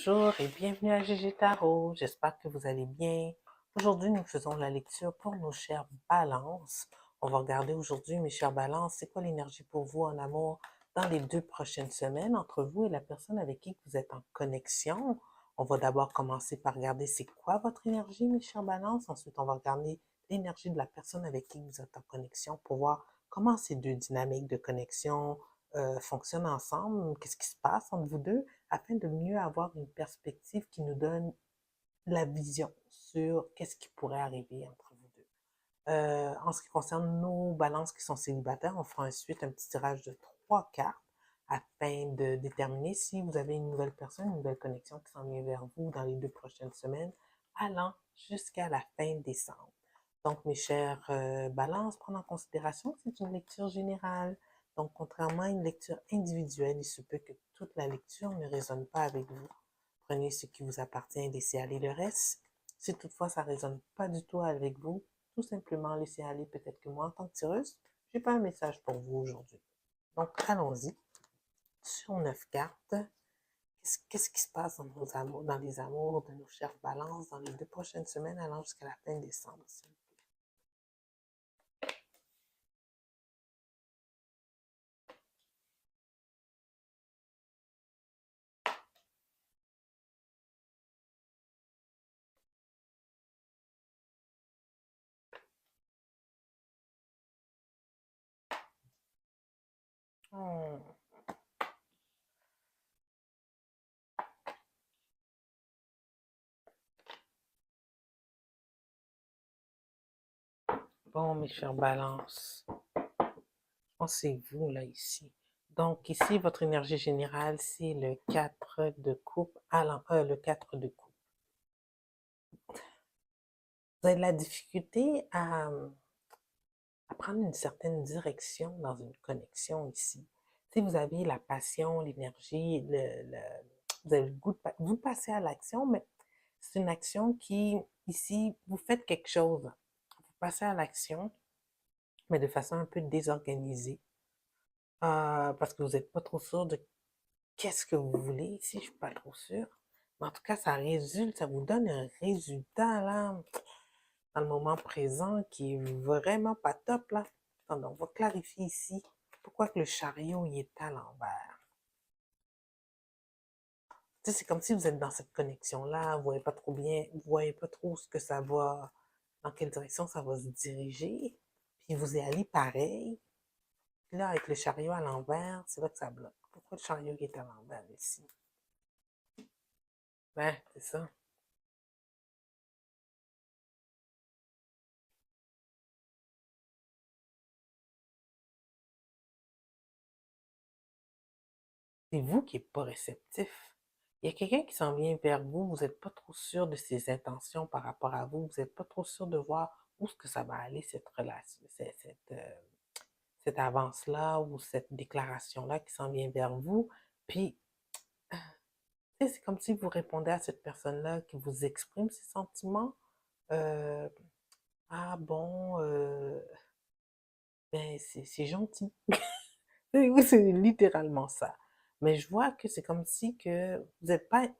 Bonjour et bienvenue à GG Tarot. J'espère que vous allez bien. Aujourd'hui, nous faisons la lecture pour nos chers balances. On va regarder aujourd'hui, mes chers balances, c'est quoi l'énergie pour vous en amour dans les 2 prochaines semaines entre vous et la personne avec qui vous êtes en connexion. On va d'abord commencer par regarder c'est quoi votre énergie, mes chers balances. Ensuite, on va regarder l'énergie de la personne avec qui vous êtes en connexion pour voir comment ces deux dynamiques de connexion fonctionnent ensemble, qu'est-ce qui se passe entre vous deux afin de mieux avoir une perspective qui nous donne la vision sur qu'est-ce qui pourrait arriver entre vous deux. En ce qui concerne nos balances qui sont célibataires, on fera ensuite un petit tirage de 3 cartes afin de déterminer si vous avez une nouvelle personne, une nouvelle connexion qui s'en vient vers vous dans les 2 prochaines semaines, allant jusqu'à la fin décembre. Donc, mes chères balances, prendre en considération, c'est une lecture générale. Donc, contrairement à une lecture individuelle, il se peut que toute la lecture ne résonne pas avec vous. Prenez ce qui vous appartient et laissez aller le reste. Si toutefois ça ne résonne pas du tout avec vous, tout simplement laissez aller. Peut-être que moi, en tant que tireuse, je n'ai pas un message pour vous aujourd'hui. Donc, allons-y. Sur 9 cartes, qu'est-ce qui se passe dans nos amours, dans les amours de nos chères balances dans les 2 prochaines semaines allant jusqu'à la fin décembre? Hmm. Bon, mes chères balances, je pense que c'est vous, là, ici. Donc, ici, votre énergie générale, c'est le 4 de coupe, le 4 de coupe. Vous avez de la difficulté à prendre une certaine direction dans une connexion ici. Si vous avez la passion, l'énergie, vous avez le goût vous passez à l'action, mais c'est une action qui, ici, vous faites quelque chose. Vous passez à l'action, mais de façon un peu désorganisée. Parce que vous n'êtes pas trop sûr de qu'est-ce que vous voulez ici, je ne suis pas trop sûre. Mais en tout cas, ça résulte, ça vous donne un résultat là, dans le moment présent qui est vraiment pas top là. Attendez, on va clarifier ici pourquoi que le chariot il est à l'envers. Tu sais, c'est comme si vous êtes dans cette connexion-là, vous voyez pas trop bien, vous voyez pas trop ce que ça va, dans quelle direction ça va se diriger, puis vous y allez pareil. Puis là, avec le chariot à l'envers, c'est là que ça bloque. Pourquoi le chariot est à l'envers ici? Ben, c'est ça. C'est vous qui n'êtes pas réceptif. Il y a quelqu'un qui s'en vient vers vous, vous n'êtes pas trop sûr de ses intentions par rapport à vous, vous n'êtes pas trop sûr de voir où est-ce que ça va aller, cette relation, cette avance-là ou cette déclaration-là qui s'en vient vers vous. Puis, tu sais, c'est comme si vous répondez à cette personne-là qui vous exprime ses sentiments. Euh, ah bon, ben c'est gentil. Oui, c'est littéralement ça. Mais je vois que c'est comme si que vous êtes pas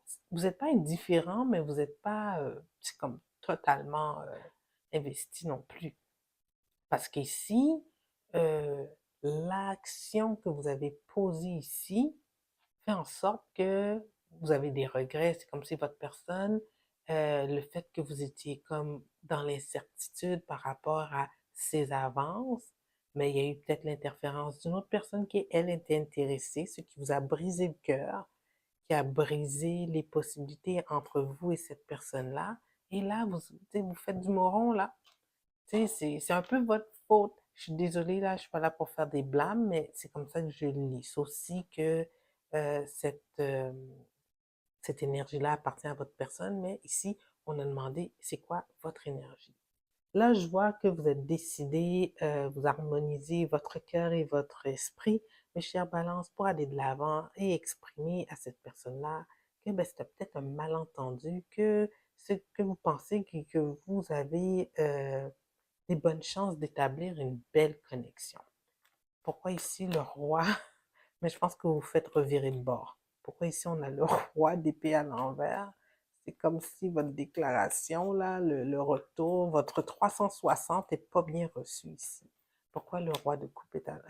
indifférent, mais vous n'êtes pas, c'est comme totalement investi non plus. Parce qu'ici, euh, l'action que vous avez posée ici fait en sorte que vous avez des regrets. C'est comme si votre personne, le fait que vous étiez comme dans l'incertitude par rapport à ses avances, mais il y a eu peut-être l'interférence d'une autre personne qui, elle, était intéressée, ce qui vous a brisé le cœur, qui a brisé les possibilités entre vous et cette personne-là. Et là, vous, tu sais, vous faites du moron, là. Tu sais, c'est un peu votre faute. Je suis désolée, là, je suis pas là pour faire des blâmes, mais c'est comme ça que je le lis. C'est aussi que euh, cette, euh, cette énergie-là appartient à votre personne, mais ici, on a demandé c'est quoi votre énergie. Là, je vois que vous êtes décidé, vous harmonisez votre cœur et votre esprit, mes chers balances, pour aller de l'avant et exprimer à cette personne-là que ben, c'était peut-être un malentendu, que ce que vous pensez que vous avez des bonnes chances d'établir une belle connexion. Pourquoi ici le roi? Mais je pense que vous faites revirer de bord. Pourquoi ici on a le roi d'épée à l'envers? C'est comme si votre déclaration, là, le retour, votre 360 est pas bien reçu ici. Pourquoi le roi de coupe est à...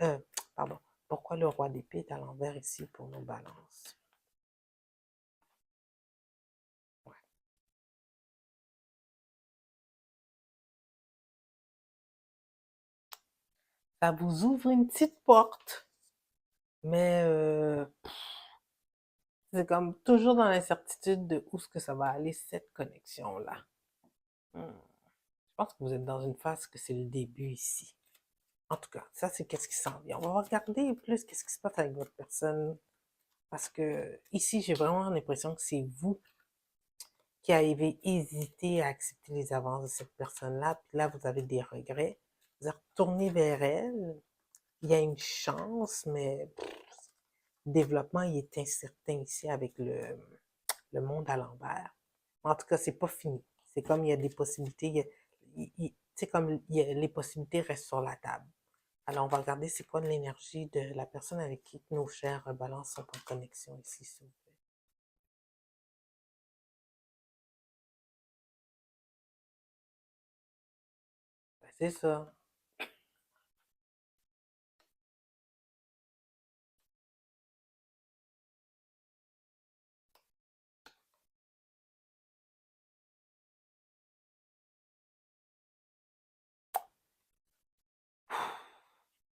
pardon. Pourquoi le roi d'épée est à l'envers ici pour nos balances? Ouais. Ça vous ouvre une petite porte, mais c'est comme toujours dans l'incertitude de où est-ce que ça va aller, cette connexion-là. Hmm. Je pense que vous êtes dans une phase que c'est le début ici. En tout cas, ça, c'est qu'est-ce qui s'en vient. On va regarder plus qu'est-ce qui se passe avec votre personne. Parce que ici, j'ai vraiment l'impression que c'est vous qui avez hésité à accepter les avances de cette personne-là. Puis là, vous avez des regrets. Vous êtes retourné vers elle. Il y a une chance, mais le développement, il est incertain ici avec le monde à l'envers. En tout cas, c'est pas fini. C'est comme il y a des possibilités. C'est comme les possibilités restent sur la table. Alors, on va regarder c'est quoi l'énergie de la personne avec qui nos chers balances sont en connexion ici, s'il vous plaît. Ben, c'est ça.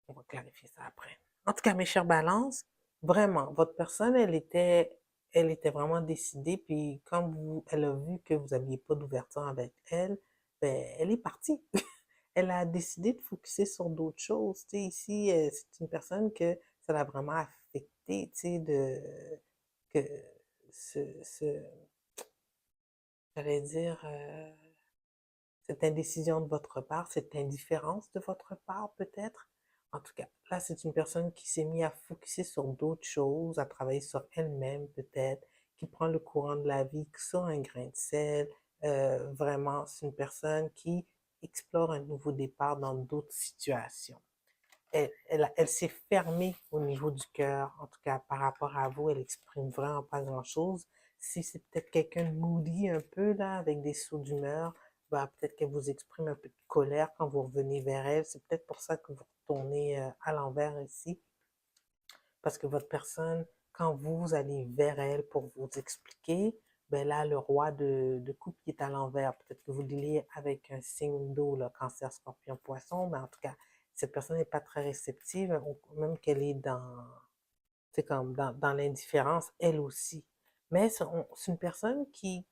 On va clarifier ça après. En tout cas, mes chers balances, vraiment, votre personne, elle était vraiment décidée. Puis quand elle a vu que vous n'aviez pas d'ouverture avec elle, ben, elle est partie. Elle a décidé de focuser sur d'autres choses. Tu sais, ici, c'est une personne que ça l'a vraiment affecté, tu sais, que j'allais dire, cette indécision de votre part, cette indifférence de votre part peut-être. En tout cas, là, c'est une personne qui s'est mise à focuser sur d'autres choses, à travailler sur elle-même peut-être, qui prend le courant de la vie sur un grain de sel. Vraiment, c'est une personne qui explore un nouveau départ dans d'autres situations. Elle s'est fermée au niveau du cœur, en tout cas par rapport à vous, elle exprime vraiment pas grand-chose. Si c'est peut-être quelqu'un de moody un peu, là, avec des sauts d'humeur, bah, peut-être qu'elle vous exprime un peu de colère quand vous revenez vers elle. C'est peut-être pour ça que vous retournez à l'envers ici. Parce que votre personne, quand vous allez vers elle pour vous expliquer, ben là, le roi de coupe qui est à l'envers, peut-être que vous dealez avec un signe d'eau, là, cancer, scorpion, poisson, mais en tout cas, cette personne n'est pas très réceptive, même qu'elle est c'est comme dans l'indifférence, elle aussi. Mais c'est une personne qui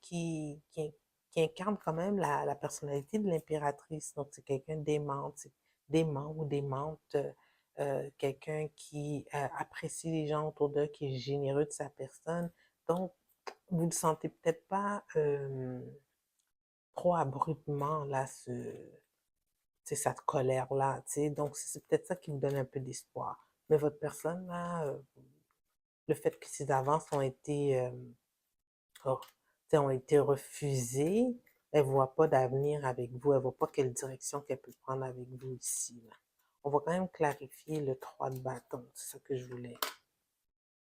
incarne quand même la personnalité de l'impératrice. Donc, c'est quelqu'un d'aimante, c'est d'aimant ou d'aimante, quelqu'un qui apprécie les gens autour d'eux, qui est généreux de sa personne. Donc, vous ne sentez peut-être pas trop abruptement, là, cette colère-là, tu sais. Donc, c'est peut-être ça qui vous donne un peu d'espoir. Mais votre personne, là, le fait que ces avances ont été, oh, ont été refusées, elle ne voit pas d'avenir avec vous, elle ne voit pas quelle direction qu'elle peut prendre avec vous ici, là. On va quand même clarifier le 3 de bâton, c'est ça que je voulais.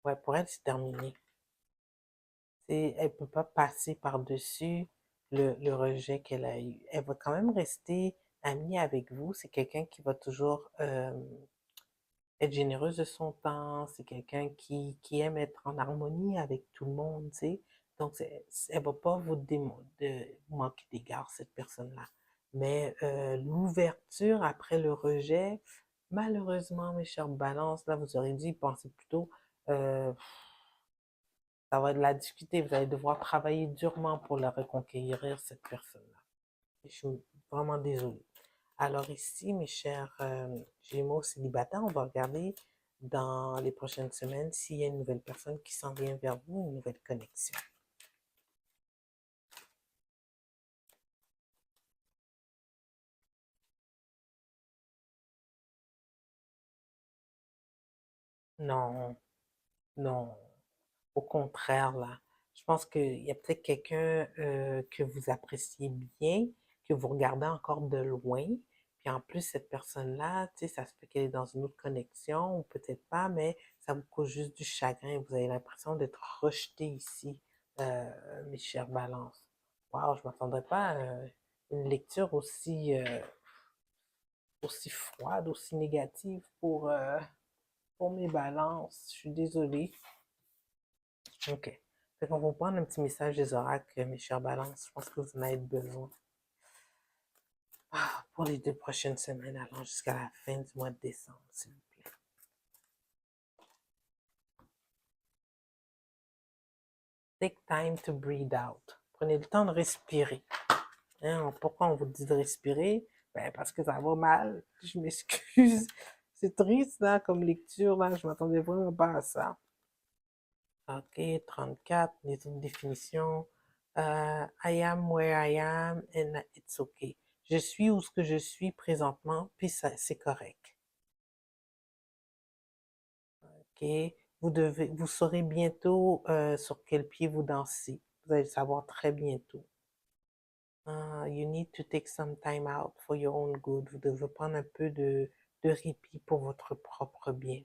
Ouais, pour elle, c'est terminé. Elle ne peut pas passer par-dessus le rejet qu'elle a eu. Elle va quand même rester amie avec vous. C'est quelqu'un qui va toujours être généreuse de son temps, c'est quelqu'un qui aime être en harmonie avec tout le monde, tu sais. Donc, elle va pas vous manquer d'égard, cette personne-là. Mais l'ouverture après le rejet, malheureusement, mes chers balances, là, vous aurez dû y penser plutôt, euh, ça va être de la difficulté, vous allez devoir travailler durement pour la reconquérir, cette personne-là. Je suis vraiment désolée. Alors ici, mes chers Gémeaux célibataires, on va regarder dans les prochaines semaines s'il y a une nouvelle personne qui s'en vient vers vous, une nouvelle connexion. Non, non, au contraire, là. Je pense qu'il y a peut-être quelqu'un que vous appréciez bien, que vous regardez encore de loin, Puis en plus, cette personne-là, tu sais, ça se peut qu'elle est dans une autre connexion, ou peut-être pas, mais ça vous cause juste du chagrin. Vous avez l'impression d'être rejeté ici, mes chers balances. Waouh, je ne m'attendais pas à une lecture aussi froide, aussi négative pour mes balances. Je suis désolée. OK. Fait qu'on va prendre un petit message des oracles, mes chers balances. Je pense que vous en avez besoin. Pour les 2 prochaines semaines, allant jusqu'à la fin du mois de décembre, s'il vous plaît. Take time to breathe out. Prenez le temps de respirer. Hein, pourquoi on vous dit de respirer? Ben, parce que ça va mal. Je m'excuse. C'est triste, là, comme lecture, là. Je m'attendais vraiment pas à ça. OK, 34, les autres définitions. I am where I am and it's okay. Je suis où ce que je suis présentement, puis c'est correct. OK? Vous saurez bientôt sur quel pied vous dansez. Vous allez le savoir très bientôt. You need to take some time out for your own good. Vous devez prendre un peu de répit pour votre propre bien.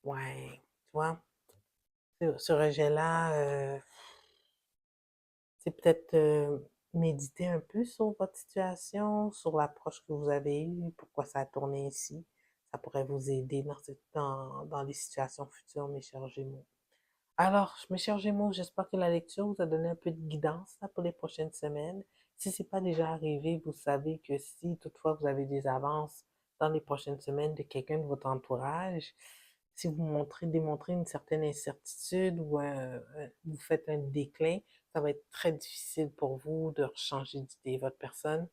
Ouais, tu vois, ce rejet-là, c'est peut-être méditer un peu sur votre situation, sur l'approche que vous avez eue, pourquoi ça a tourné ici. Ça pourrait vous aider dans les situations futures, mes chers Gémeaux. Alors, mes chers Gémeaux, j'espère que la lecture vous a donné un peu de guidance là, pour les prochaines semaines. Si ce n'est pas déjà arrivé, vous savez que si toutefois vous avez des avances dans les prochaines semaines de quelqu'un de votre entourage, si vous démontrez une certaine incertitude ou vous faites un déclin, ça va être très difficile pour vous de changer d'idée. Votre personne,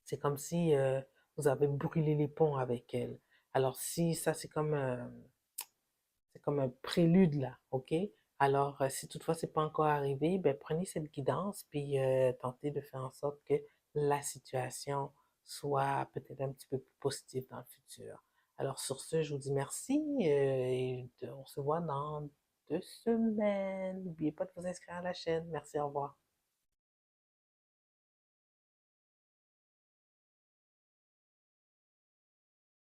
c'est comme si vous avez brûlé les ponts avec elle. Alors si ça, c'est comme un prélude là, OK? Alors, si toutefois c'est pas encore arrivé, ben prenez cette guidance puis tentez de faire en sorte que la situation soit peut-être un petit peu plus positive dans le futur. Alors sur ce, je vous dis merci et on se voit dans 2 semaines. N'oubliez pas de vous inscrire à la chaîne. Merci, au revoir.